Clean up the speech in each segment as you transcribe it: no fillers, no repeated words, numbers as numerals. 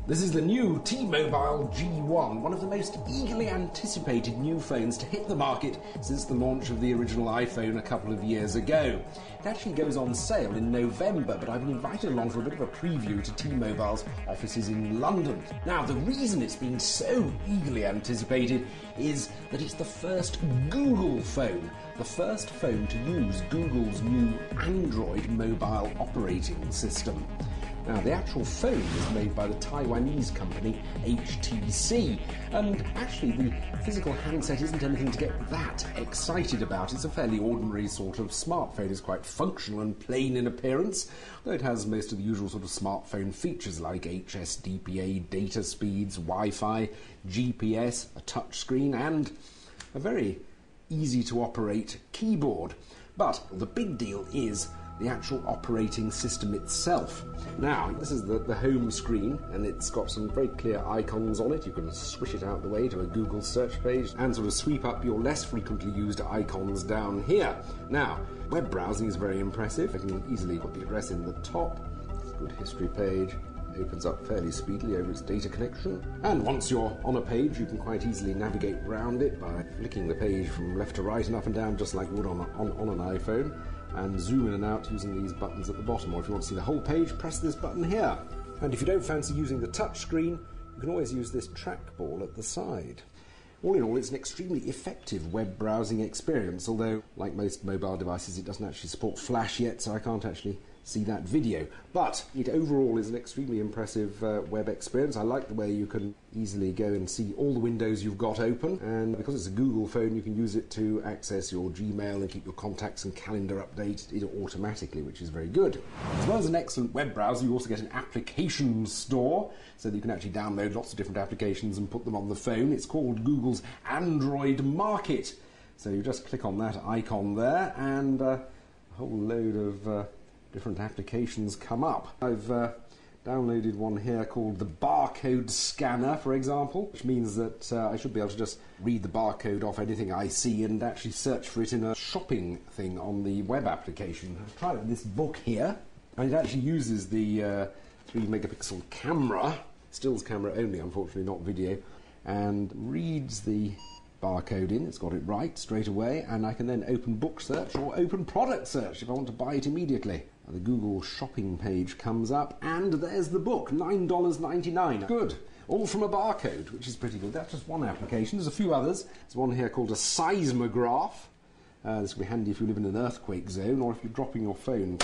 This is the new T-Mobile G1, one of the most eagerly anticipated new phones to hit the market since the launch of the original iPhone a couple of years ago. It actually goes on sale in November, but I've been invited along for a bit of a preview to T-Mobile's offices in London. Now, the reason it's been so eagerly anticipated is that it's the first Google phone, the first phone to use Google's new Android mobile operating system. Now, the actual phone is made by the Taiwanese company HTC, and actually the physical handset isn't anything to get that excited about. It's a fairly ordinary sort of smartphone. It's quite functional and plain in appearance, though it has most of the usual sort of smartphone features like HSDPA, data speeds, Wi-Fi, GPS, a touchscreen, and a very easy-to-operate keyboard. But the big deal is the actual operating system itself. Now, this is the home screen, and it's got some very clear icons on it. You can swish it out the way to a Google search page and sort of sweep up your less frequently used icons down here. Now, web browsing is very impressive. I can easily put the address in the top. Good history page. Opens up fairly speedily over its data connection. And once you're on a page, you can quite easily navigate around it by flicking the page from left to right and up and down, just like you would on an iPhone, and zoom in and out using these buttons at the bottom. Or if you want to see the whole page, press this button here. And if you don't fancy using the touch screen, you can always use this trackball at the side. All in all, it's an extremely effective web browsing experience, although, like most mobile devices, it doesn't actually support Flash yet, so I can't actually see that video. But it overall is an extremely impressive web experience. I like the way you can easily go and see all the windows you've got open, and because it's a Google phone, you can use it to access your Gmail and keep your contacts and calendar updated automatically, which is very good. As well as an excellent web browser, you also get an application store, so that you can actually download lots of different applications and put them on the phone. It's called Google's Android Market. So you just click on that icon there, and a whole load of different applications come up. I've downloaded one here called the barcode scanner, for example, which means that I should be able to just read the barcode off anything I see and actually search for it in a shopping thing on the web application. I've tried this book here, and it actually uses the 3-megapixel camera, stills camera only, unfortunately, not video, and reads the barcode in. It's got it right straight away, and I can then open book search or open product search if I want to buy it immediately. The Google shopping page comes up, and there's the book, $9.99. Good. All from a barcode, which is pretty good. That's just one application. There's a few others. There's one here called a seismograph. This will be handy if you live in an earthquake zone, or if you're dropping your phone.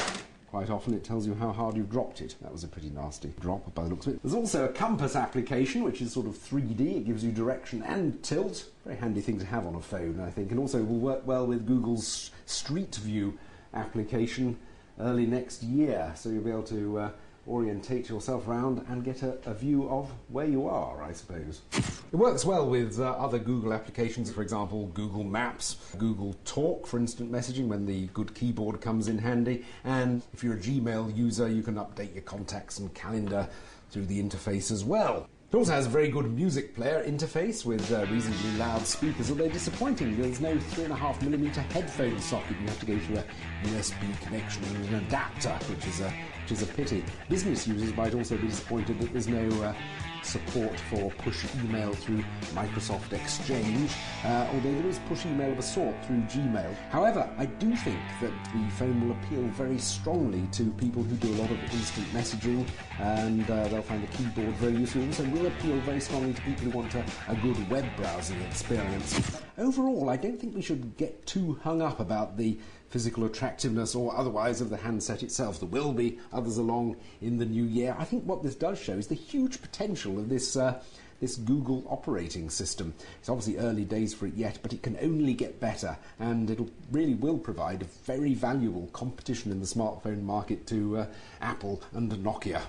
Quite often it tells you how hard you've dropped it. That was a pretty nasty drop by the looks of it. There's also a compass application, which is sort of 3D. It gives you direction and tilt. Very handy thing to have on a phone, I think. And also will work well with Google's Street View application early next year. So you'll be able to orientate yourself around and get a view of where you are, I suppose. It works well with other Google applications, for example, Google Maps, Google Talk for instant messaging when the good keyboard comes in handy, and if you're a Gmail user, you can update your contacts and calendar through the interface as well. It also has a very good music player interface with reasonably loud speakers, although disappointing, there's no 3.5mm headphone socket. You have to go through a USB connection and an adapter, which is a pity. Business users might also be disappointed that there's no support for push email through Microsoft Exchange, although there is push email of a sort through Gmail. However, I do think that the phone will appeal very strongly to people who do a lot of instant messaging, and they'll find the keyboard very useful. It also will appeal very strongly to people who want a good web browsing experience. Overall, I don't think we should get too hung up about the physical attractiveness or otherwise of the handset itself. There will be others along in the new year. I think what this does show is the huge potential of this Google operating system. It's obviously early days for it yet, but it can only get better, and it really will provide a very valuable competition in the smartphone market to Apple and Nokia.